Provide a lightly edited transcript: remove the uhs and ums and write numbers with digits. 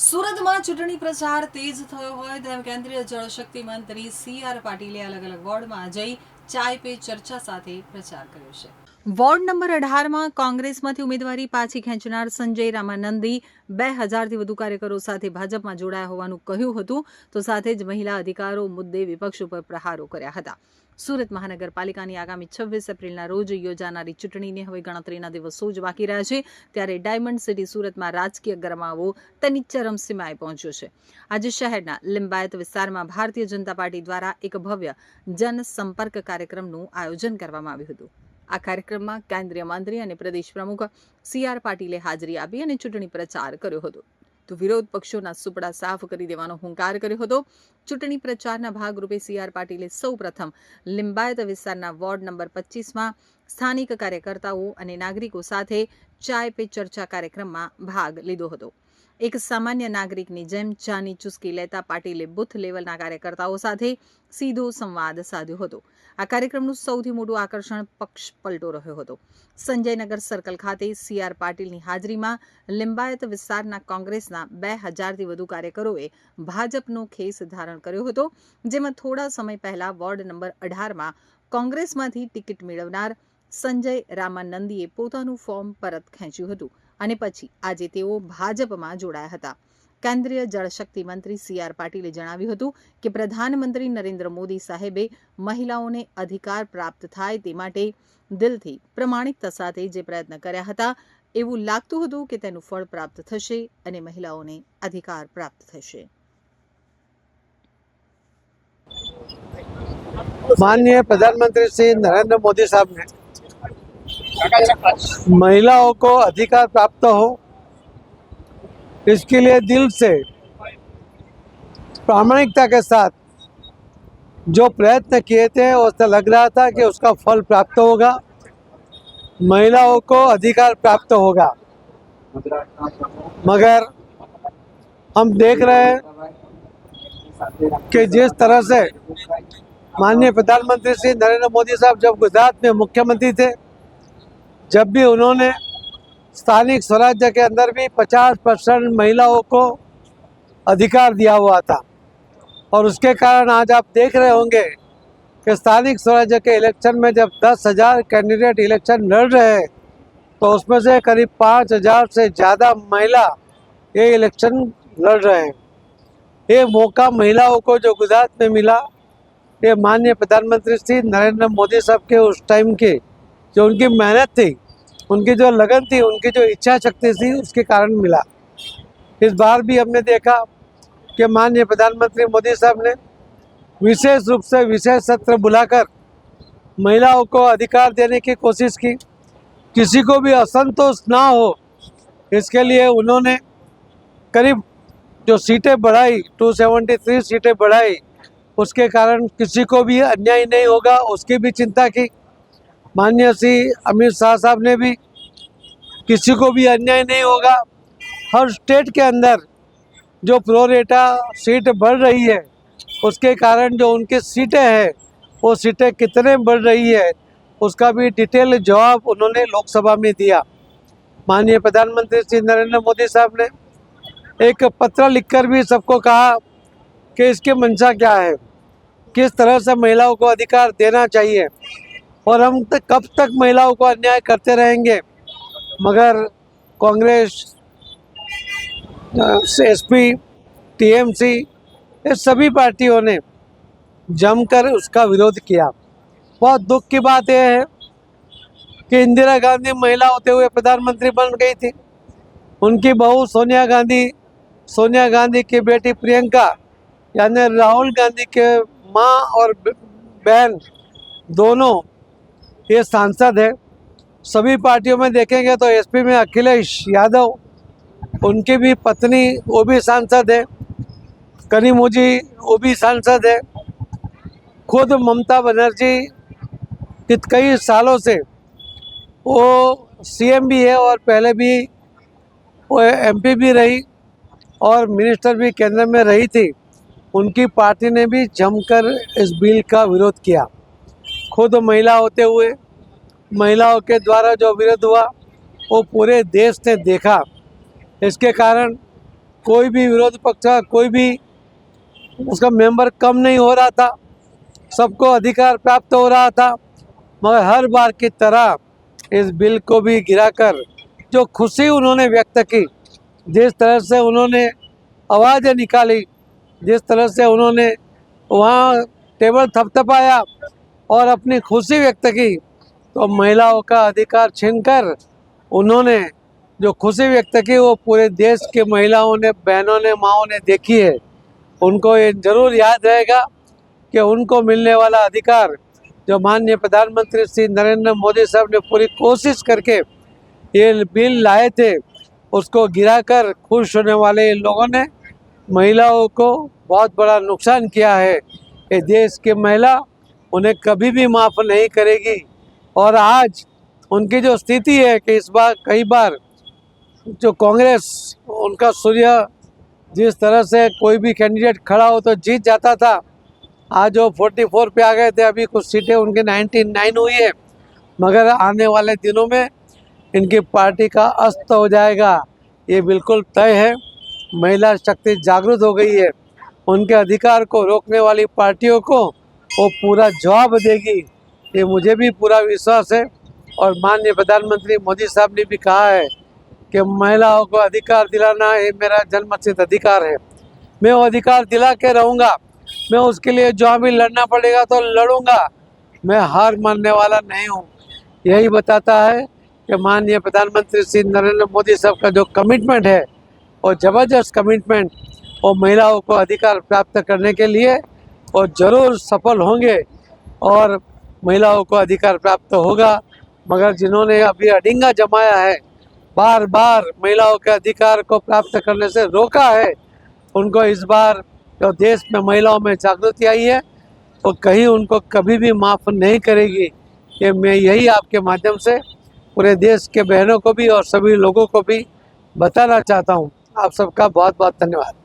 સુરતમાં ચૂંટણી પ્રચાર તેજ થયો હોય તેમ કેન્દ્રીય જળશક્તિ મંત્રી સી.આર. પાટીલે અલગ અલગ વોર્ડમાં જઈ ચાય પે ચર્ચા સાથે પ્રચાર કર્યો છે. વોર્ડ નંબર 18માં કોંગ્રેસમાંથી ઉમેદવારી પાછી ખેંચનાર સંજય રામાનંદી 2000થી વધુ કાર્યકરો સાથે ભાજપમાં જોડાયા હોવાનું કહ્યું હતું, તો સાથે જ મહિલા અધિકારો મુદ્દે વિપક્ષ ઉપર પ્રહારો કર્યા હતા. સુરત મહાનગરપાલિકાની આગામી 26 એપ્રિલના રોજ યોજાનારી ચૂંટણીને હવે ગણતરીના દિવસો જ બાકી રહ્યા છે, ત્યારે ડાયમંડ સિટી સુરતમાં રાજકીય ગરમાવો તેની ચરમસીમાએ પહોંચ્યો છે. આજે શહેરના લિંબાયત વિસ્તારમાં ભારતીય જનતા પાર્ટી દ્વારા એક ભવ્ય જનસંપર્ક કાર્યક્રમનું આયોજન કરવામાં આવ્યું હતું. આ કાર્યક્રમમાં કેન્દ્રીય મંત્રી અને પ્રદેશ પ્રમુખ સી.આર. પાટીલે હાજરી આપી અને ચૂંટણી પ્રચાર કર્યો હતો, તો વિરોધ પક્ષોના સુપડા સાફ કરી દેવાનો હુંકાર કર્યો હતો. ચૂંટણી પ્રચારના ભાગરૂપે સી.આર. પાટીલે સૌપ્રથમ લિંબાયત વિસ્તારના વોર્ડ નંબર 25માં સ્થાનિક કાર્યકર્તાઓ અને નાગરિકો સાથે ચાય પે ચર્ચા કાર્યક્રમમાં ભાગ લીધો હતો. એક સામાન્ય નાગરિકની જેમ ચાની ચુસ્કી લેતા પાટીલે બુથ લેવલના કાર્યકર્તાઓ સાથે સીધો સંવાદ સાધ્યો હતો. આ કાર્યક્રમનું સૌથી મોટું આકર્ષણ પક્ષ પલટો રહ્યો હતો. સંજયનગર સર્કલ ખાતે સી.આર. પાટીલની હાજરીમાં લિંબાયત વિસ્તારના કોંગ્રેસના 2000થી વધુ કાર્યકરોએ ભાજપનો ખેસ ધારણ કર્યો હતો, જેમાં થોડા સમય પહેલા વોર્ડ નંબર 18માં કોંગ્રેસમાંથી ટિકિટ મેળવનાર સંજય રામાનંદીએ પોતાનું ફોર્મ પરત ખેંચ્યું હતું અને પછી આજે તેઓ ભાજપમાં જોડાયા હતા. કેન્દ્રીય જળશક્તિ મંત્રી સી.આર. પાટીલે જણાવ્યું હતું કે પ્રધાનમંત્રી નરેન્દ્ર મોદી સાહેબે મહિલાઓને અધિકાર પ્રાપ્ત થાય તે માટે દિલથી પ્રમાણિકતા સાથે જે પ્રયત્ન કર્યા હતા, એવું લાગતું હતું કે તેનું ફળ પ્રાપ્ત થશે અને મહિલાઓને અધિકાર પ્રાપ્ત થશે. माननीय प्रधानमंत्री श्री नरेंद्र मोदी साहब ने महिलाओं को अधिकार प्राप्त हो, इसके लिए दिल से प्रामाणिकता के साथ जो प्रयत्न किए थे, उससे लग रहा था कि उसका फल प्राप्त होगा, महिलाओं को अधिकार प्राप्त होगा. मगर हम देख रहे हैं कि जिस तरह से माननीय प्रधानमंत्री श्री नरेंद्र मोदी साहब जब गुजरात में मुख्यमंत्री थे, जब भी उन्होंने स्थानिक स्वराज्य के अंदर भी 50% महिलाओं को अधिकार दिया हुआ था, और उसके कारण आज आप देख रहे होंगे कि स्थानिक स्वराज्य के इलेक्शन में जब 10,000 कैंडिडेट इलेक्शन लड़ रहे हैं, तो उसमें से करीब 5,000 से ज़्यादा महिला ये इलेक्शन लड़ रहे हैं. ये मौका महिलाओं को जो गुजरात में मिला, ये माननीय प्रधानमंत्री श्री नरेंद्र मोदी साहब के उस टाइम की जो उनकी मेहनत थी, उनकी जो लगन थी, उनकी जो इच्छा शक्ति थी, उसके कारण मिला. इस बार भी हमने देखा कि माननीय प्रधानमंत्री मोदी साहब ने विशेष रूप से विशेष सत्र बुलाकर महिलाओं को अधिकार देने की कोशिश की. किसी को भी असंतोष ना हो, इसके लिए उन्होंने करीब जो सीटें बढ़ाई, 273 सीटें बढ़ाई, उसके कारण किसी को भी अन्याय नहीं होगा, उसकी भी चिंता की. माननीय श्री अमित शाह साहब ने भी किसी को भी अन्याय नहीं होगा, हर स्टेट के अंदर जो प्रोरेटा सीट बढ़ रही है, उसके कारण जो उनकी सीटें हैं, वो सीटें कितने बढ़ रही है, उसका भी डिटेल जवाब उन्होंने लोकसभा में दिया. माननीय प्रधानमंत्री श्री नरेंद्र मोदी साहब ने एक पत्र लिखकर भी सबको कहा कि इसकी मंशा क्या है, किस तरह से महिलाओं को अधिकार देना चाहिए, और हम कब तक महिलाओं को अन्याय करते रहेंगे. मगर कांग्रेस, एसपी, टीएमसी, ये सभी पार्टियों ने जमकर उसका विरोध किया. बहुत दुख की बात यह है कि इंदिरा गांधी महिला होते हुए प्रधानमंत्री बन गई थी. उनकी बहू सोनिया गांधी की बेटी प्रियंका, यानी राहुल गांधी के माँ और बहन दोनों ये सांसद है. सभी पार्टियों में देखेंगे तो एसपी में अखिलेश यादव, उनकी भी पत्नी वो भी सांसद है, कनिमोझी वो भी सांसद है. खुद ममता बनर्जी कई सालों से वो सीएम भी है और पहले भी वो एमपी भी रही और मिनिस्टर भी केंद्र में रही थी. उनकी पार्टी ने भी जमकर इस बिल का विरोध किया. खुद महिला होते हुए महिलाओं के द्वारा जो विरोध हुआ, वो पूरे देश ने देखा. इसके कारण कोई भी विरोध पक्ष का कोई भी उसका मेंबर कम नहीं हो रहा था, सबको अधिकार प्राप्त हो रहा था। मगर हर बार की तरह इस बिल को भी गिराकर जो खुशी उन्होंने व्यक्त की, जिस तरह से उन्होंने आवाज़ें निकाली, जिस तरह से उन्होंने वहाँ टेबल थपथपाया और अपनी खुशी व्यक्त की, तो महिलाओं का अधिकार छीनकर उन्होंने जो खुशी व्यक्त की वो पूरे देश की महिलाओं ने, बहनों ने, माँओं ने देखी है। उनको ये जरूर याद रहेगा कि उनको मिलने वाला अधिकार जो माननीय प्रधानमंत्री श्री नरेंद्र मोदी साहब ने पूरी कोशिश करके ये बिल लाए थे, उसको गिराकर खुश होने वाले इन लोगों ने महिलाओं को बहुत बड़ा नुकसान किया है। ये देश की महिला उन्हें कभी भी माफ़ नहीं करेगी। और आज उनकी जो स्थिति है कि इस बार कई बार जो कांग्रेस उनका सूर्य जिस तरह से कोई भी कैंडिडेट खड़ा हो तो जीत जाता था, आज वो 44 पे आ गए थे। अभी कुछ सीटें उनके 99 हुई है, मगर आने वाले दिनों में इनकी पार्टी का अस्त हो जाएगा, ये बिल्कुल तय है। महिला शक्ति जागरूक हो गई है, उनके अधिकार को रोकने वाली पार्टियों को वो पूरा जवाब देगी, ये मुझे भी पूरा विश्वास है। और माननीय प्रधानमंत्री मोदी साहब ने भी कहा है कि महिलाओं को अधिकार दिलाना ये मेरा जन्मसिद्ध अधिकार है, मैं वो अधिकार दिला के रहूँगा। मैं उसके लिए जो भी लड़ना पड़ेगा तो लड़ूंगा, मैं हार मानने वाला नहीं हूँ। यही बताता है कि माननीय प्रधानमंत्री श्री नरेंद्र मोदी साहब का जो कमिटमेंट है और ज़बरदस्त कमिटमेंट, वो महिलाओं को अधिकार प्राप्त करने के लिए वो जरूर सफल होंगे और महिलाओं को अधिकार प्राप्त होगा। मगर जिन्होंने अभी अडिंगा जमाया है, बार बार महिलाओं के अधिकार को प्राप्त करने से रोका है, उनको इस बार जो देश में महिलाओं में जागृति आई है वो कहीं उनको कभी भी माफ़ नहीं करेगी। ये मैं यही आपके माध्यम से पूरे देश के बहनों को भी और सभी लोगों को भी बताना चाहता हूँ। आप सबका बहुत बहुत धन्यवाद।